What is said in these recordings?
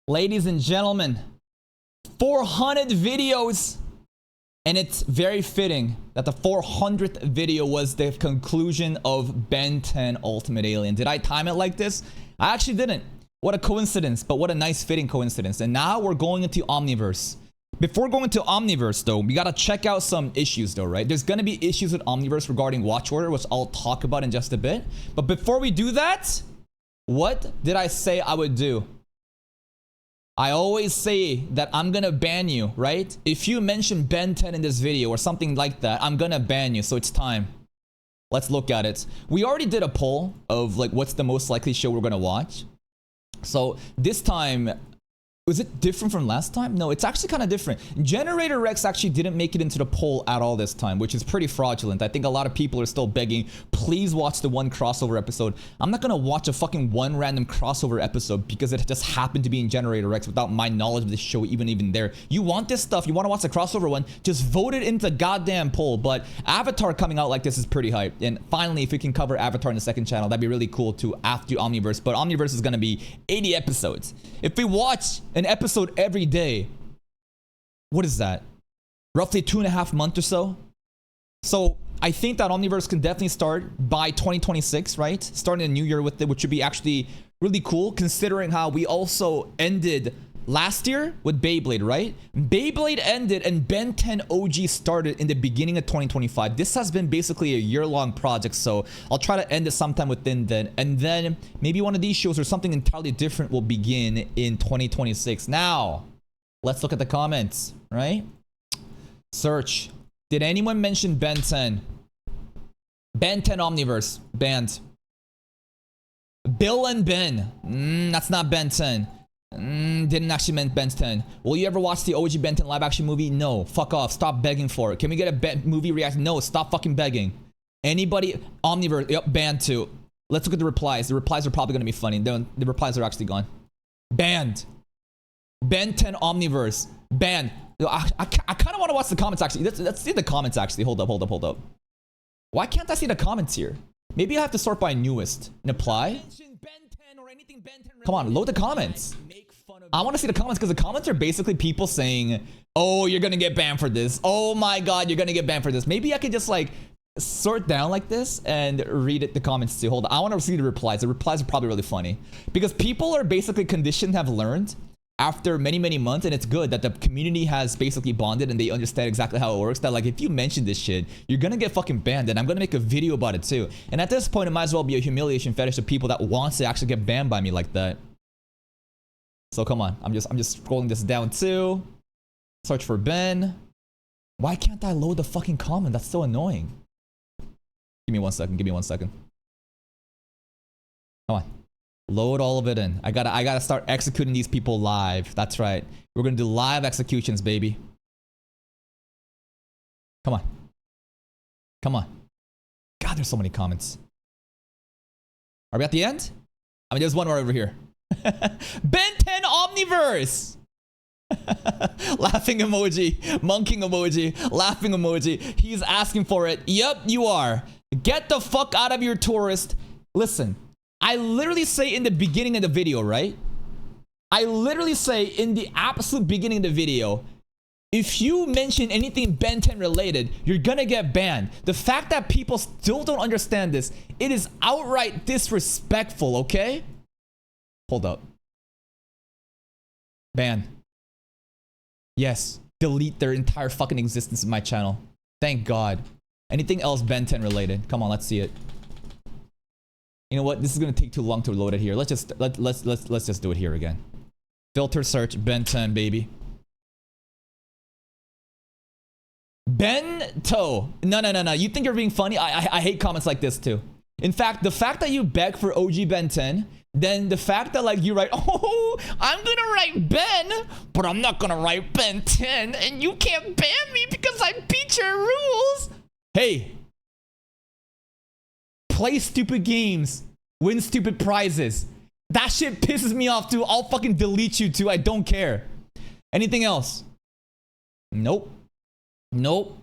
Ladies and gentlemen, 400 videos. And it's very fitting that the 400th video was the conclusion of Ben 10 Ultimate Alien. Did I time it like this? I actually didn't. What a coincidence, but what a nice fitting coincidence. And now we're going into Omniverse. Before going to Omniverse though, we gotta check out some issues though, right? There's gonna be issues with Omniverse regarding watch order, which I'll talk about in just a bit. But before we do that, what did I say I would do? I always say that I'm gonna ban you, right? If you mention Ben 10 in this video or something like that, I'm gonna ban you, so it's time. Let's look at it. We already did a poll of like what's the most likely show we're gonna watch. So this time, was it different from last time? No, it's actually kind of different. Generator Rex actually didn't make it into the poll at all this time, which is pretty fraudulent. I think a lot of people are still begging, please watch the one crossover episode. I'm not gonna watch a fucking one random crossover episode because it just happened to be in Generator Rex without my knowledge of the show even there. You want this stuff, you want to watch the crossover one, just vote it into the goddamn poll. But Avatar coming out like this is pretty hype. And finally, if we can cover Avatar in the second channel, that'd be really cool too after Omniverse. But Omniverse is gonna be 80 episodes. If we watch an episode every day, what is that? Roughly 2.5 months or so. So I think that Omniverse can definitely start by 2026, right? Starting a new year with it, which would be actually really cool considering how we also ended last year with Beyblade, right? Beyblade ended and Ben 10 OG started in the beginning of 2025. This has been basically a year-long project, so I'll try to end it sometime within then. And then maybe one of these shows or something entirely different will begin in 2026. Now, let's look at the comments, right? Search. Did anyone mention Ben 10? Ben 10 Omniverse. Banned. Bill and Ben. That's not Ben 10. Didn't actually mean Ben 10. Will you ever watch the OG Ben 10 live action movie? No. Fuck off. Stop begging for it. Can we get a movie reaction? No. Stop fucking begging. Anybody? Omniverse. Yep. Banned too. Let's look at the replies. The replies are probably going to be funny. The replies are actually gone. Banned. Ben 10 Omniverse. Banned. I kind of want to watch the comments actually. Let's see the comments actually. Hold up. Why can't I see the comments here? Maybe I have to sort by newest and apply. Come on, load the comments. I want to see the comments because the comments are basically people saying, oh, you're going to get banned for this. Oh my God, you're going to get banned for this. Maybe I could just like sort down like this and read the comments too. Hold on. I want to see the replies. The replies are probably really funny because people are basically conditioned, have learned after many months, and it's good that the community has basically bonded and they understand exactly how it works, that like if you mention this shit, you're gonna get fucking banned, and I'm gonna make a video about it too. And at this point, it might as well be a humiliation fetish of people that wants to actually get banned by me like that. So come on, I'm just scrolling this down too. Search for Ben. Why can't I load the fucking comment? That's so annoying. Give me 1 second. Come on. Load all of it in. I gotta start executing these people live. That's right. We're gonna do live executions, baby. Come on. God, there's so many comments. Are we at the end? I mean, there's one more over here. Ben 10 Omniverse. Laughing emoji, monkey emoji, laughing emoji. He's asking for it. Yep, you are. Get the fuck out of your tourist. Listen. I literally say in the beginning of the video, right? I literally say in the absolute beginning of the video, if you mention anything Ben 10 related, you're gonna get banned. The fact that people still don't understand this, it is outright disrespectful, okay? Hold up. Ban. Yes. Delete their entire fucking existence in my channel. Thank God. Anything else Ben 10 related? Come on, let's see it. You know what? This is gonna take too long to load it here. Let's just do it here again. Filter search Ben 10, baby. Bento. No. You think you're being funny? I hate comments like this too. In fact, the fact that you beg for OG Ben 10, then the fact that like you write, oh, I'm gonna write Ben, but I'm not gonna write Ben 10, and you can't ban me because I beat your rules. Hey. Play stupid games. Win stupid prizes. That shit pisses me off too. I'll fucking delete you too. I don't care. Anything else? Nope.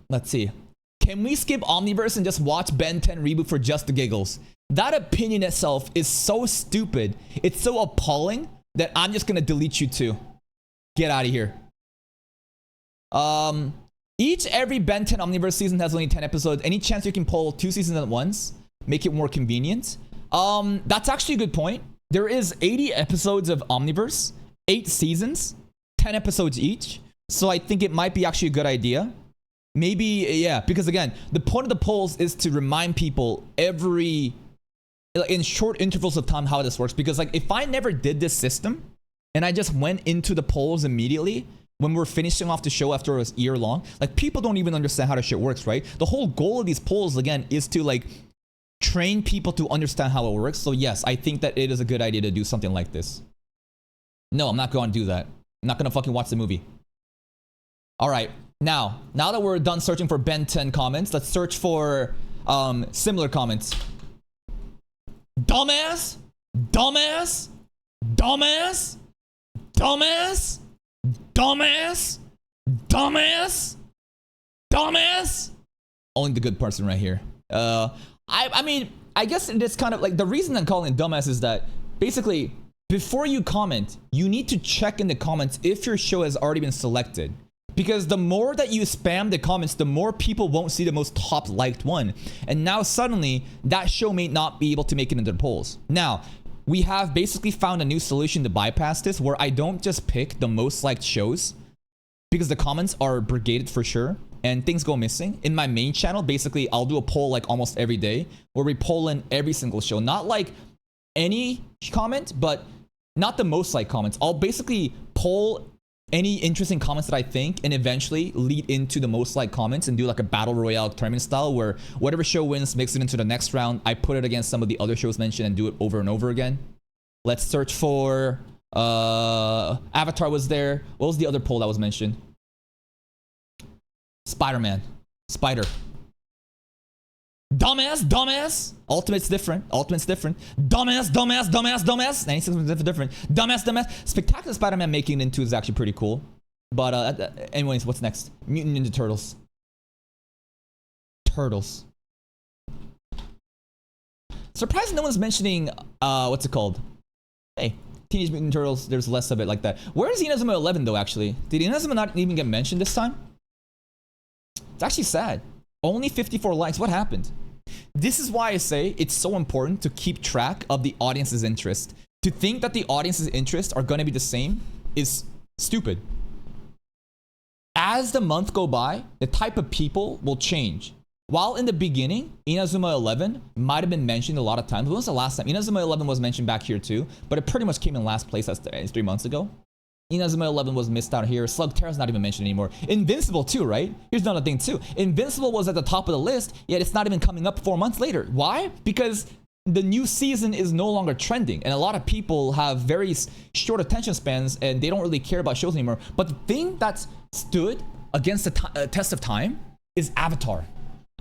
Let's see. Can we skip Omniverse and just watch Ben 10 reboot for just the giggles? That opinion itself is so stupid. It's so appalling then I'm just gonna delete you too. Get out of here. Every Ben 10 Omniverse season has only 10 episodes. Any chance you can pull 2 seasons at once? Make it more convenient? That's actually a good point. There is 80 episodes of Omniverse, 8 seasons, 10 episodes each. So I think it might be actually a good idea. Maybe, yeah, because again, the point of the polls is to remind people in short intervals of time how this works. Because like if I never did this system and I just went into the polls immediately when we're finishing off the show after it was year long, like people don't even understand how the shit works, right? The whole goal of these polls again is to like train people to understand how it works. So yes, I think that it is a good idea to do something like this. No, I'm not going to do that. I'm not going to fucking watch the movie. All right. Now that we're done searching for Ben 10 comments, let's search for similar comments. Dumbass, dumbass, dumbass, dumbass, dumbass, dumbass, dumbass. Only the good person right here. I mean, I guess it's kind of like the reason I'm calling it dumbass is that basically before you comment, you need to check in the comments if your show has already been selected. Because the more that you spam the comments, the more people won't see the most top liked one. And now suddenly that show may not be able to make it into the polls. Now, we have basically found a new solution to bypass this where I don't just pick the most liked shows because the comments are brigaded for sure and things go missing. In my main channel, basically I'll do a poll like almost every day where we poll in every single show. Not like any comment, but not the most liked comments. I'll basically poll any interesting comments that I think and eventually lead into the most liked comments and do like a battle royale tournament style where whatever show wins makes it into the next round. I put it against some of the other shows mentioned and do it over and over again. Let's search for Avatar was there. What was the other poll that was mentioned? Spider-Man. Spider. Dumbass, dumbass. Ultimate's different. Ultimate's different. Dumbass, dumbass, dumbass, dumbass. 96 is different. Dumbass, dumbass. Spectacular Spider-Man making it into is actually pretty cool. But anyways, what's next? Mutant Ninja Turtles. Turtles. Surprised no one's mentioning what's it called? Hey, Teenage Mutant Turtles. There's less of it like that. Where is Inazuma 11 though? Actually, did Inazuma not even get mentioned this time? It's actually sad. Only 54 likes. What happened? This is why I say it's so important to keep track of the audience's interest. To think that the audience's interests are going to be the same is stupid. As the month go by, the type of people will change. While in the beginning, Inazuma 11 might have been mentioned a lot of times. When was the last time? Inazuma 11 was mentioned back here too, but it pretty much came in last place. That's 3 months ago. Inazuma 11 was missed out here. Slugterra's not even mentioned anymore. Invincible too, right? Here's another thing too. Invincible was at the top of the list, yet it's not even coming up 4 months later. Why? Because the new season is no longer trending, and a lot of people have very short attention spans, and they don't really care about shows anymore. But the thing that's stood against the test of time is Avatar.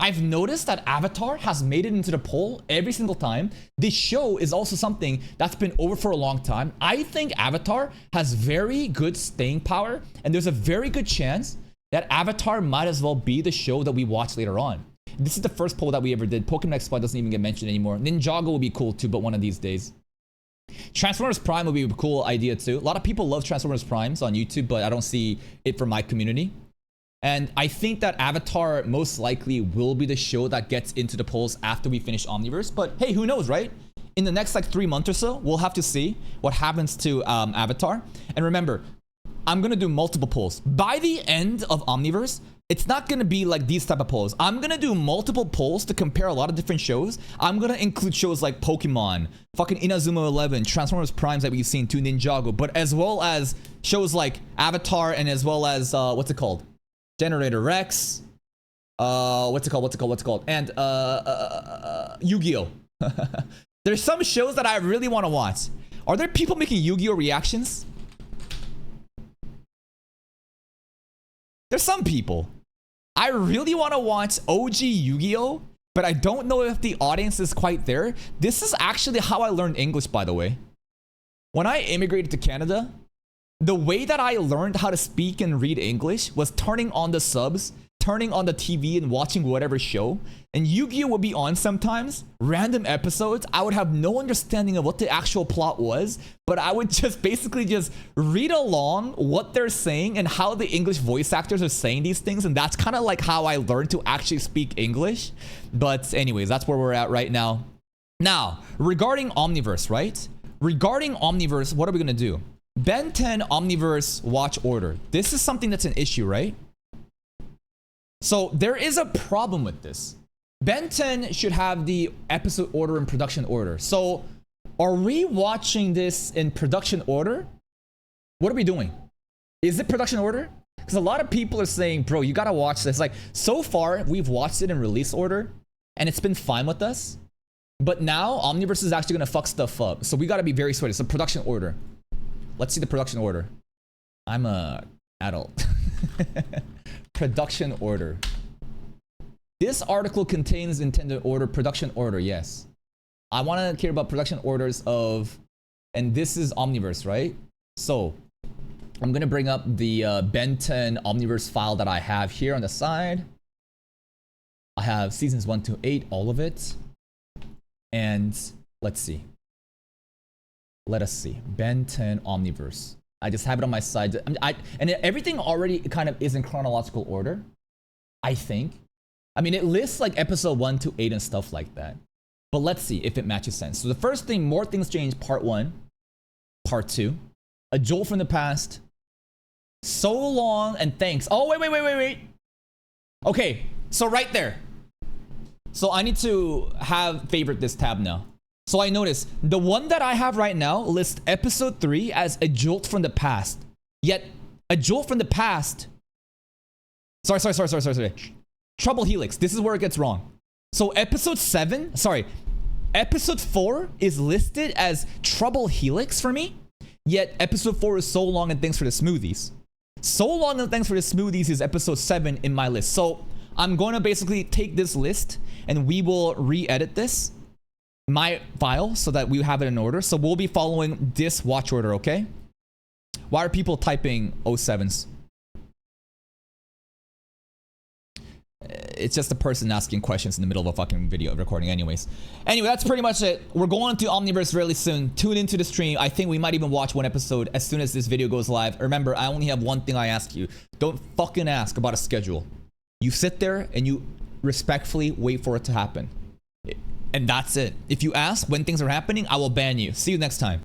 I've noticed that Avatar has made it into the poll every single time. This show is also something that's been over for a long time. I think Avatar has very good staying power, and there's a very good chance that Avatar might as well be the show that we watch later on. This is the first poll that we ever did. Pokemon X-Plot doesn't even get mentioned anymore. Ninjago will be cool too, but one of these days. Transformers Prime will be a cool idea too. A lot of people love Transformers Primes on YouTube, but I don't see it for my community. And I think that Avatar most likely will be the show that gets into the polls after we finish Omniverse. But hey, who knows, right? In the next like 3 months or so, we'll have to see what happens to Avatar. And remember, I'm going to do multiple polls. By the end of Omniverse, it's not going to be like these type of polls. I'm going to do multiple polls to compare a lot of different shows. I'm going to include shows like Pokemon, fucking Inazuma 11, Transformers Primes that we've seen to Ninjago, but as well as shows like Avatar and as well as, what's it called? Generator Rex, what's it called? And Yu-Gi-Oh! There's some shows that I really want to watch. Are there people making Yu-Gi-Oh! Reactions? There's some people. I really want to watch OG Yu-Gi-Oh! But I don't know if the audience is quite there. This is actually how I learned English, by the way. When I immigrated to Canada, the way that I learned how to speak and read English was turning on the subs turning on the TV and watching whatever show, and Yu-Gi-Oh would be on sometimes, random episodes. I would have no understanding of what the actual plot was, but I would just basically just read along what they're saying and how the English voice actors are saying these things, and that's kind of like how I learned to actually speak English. But anyways, that's where we're at right now. Now, regarding Omniverse, right? Regarding Omniverse, what are we gonna do? Ben 10 Omniverse watch order. This is something that's an issue, right? So there is a problem with this. Ben 10 should have the episode order and production order. So are we watching this in production order? What are we doing? Is it production order? Because a lot of people are saying, bro, you gotta watch this. Like, so far, we've watched it in release order, and it's been fine with us. But now, Omniverse is actually gonna fuck stuff up. So we gotta be very sweaty. So production order. Let's see the production order. I'm a adult. Production order. This article contains intended order, production order, yes. I want to care about production orders of, and this is Omniverse, right? So I'm going to bring up the Ben 10 Omniverse file that I have here on the side. I have seasons 1 to 8, all of it. And let's see. Let us see. Ben 10 Omniverse. I just have it on my side. And everything already kind of is in chronological order, I think. I mean, it lists like episode 1 to 8 and stuff like that. But let's see if it matches sense. So the first thing, More Things Change, part 1, part 2, A Jolt from the Past, So Long and Thanks. Oh, wait. Okay, so right there. So I need to have favorite this tab now. So I noticed the one that I have right now lists episode 3 as A Jolt from the Past. Yet, A Jolt from the Past. Sorry. Trouble Helix. This is where it gets wrong. So episode 4 is listed as Trouble Helix for me. Yet episode 4 is So Long and Thanks for the Smoothies. So Long and Thanks for the Smoothies is episode 7 in my list. So I'm going to basically take this list and we will re-edit this. My file so that we have it in order. So we'll be following this watch order, okay? Why are people typing 07s? It's just a person asking questions in the middle of a fucking video recording anyways. Anyway, that's pretty much it. We're going to Omniverse really soon. Tune into the stream. I think we might even watch one episode as soon as this video goes live. Remember, I only have one thing I ask you. Don't fucking ask about a schedule. You sit there and you respectfully wait for it to happen. And that's it. If you ask when things are happening, I will ban you. See you next time.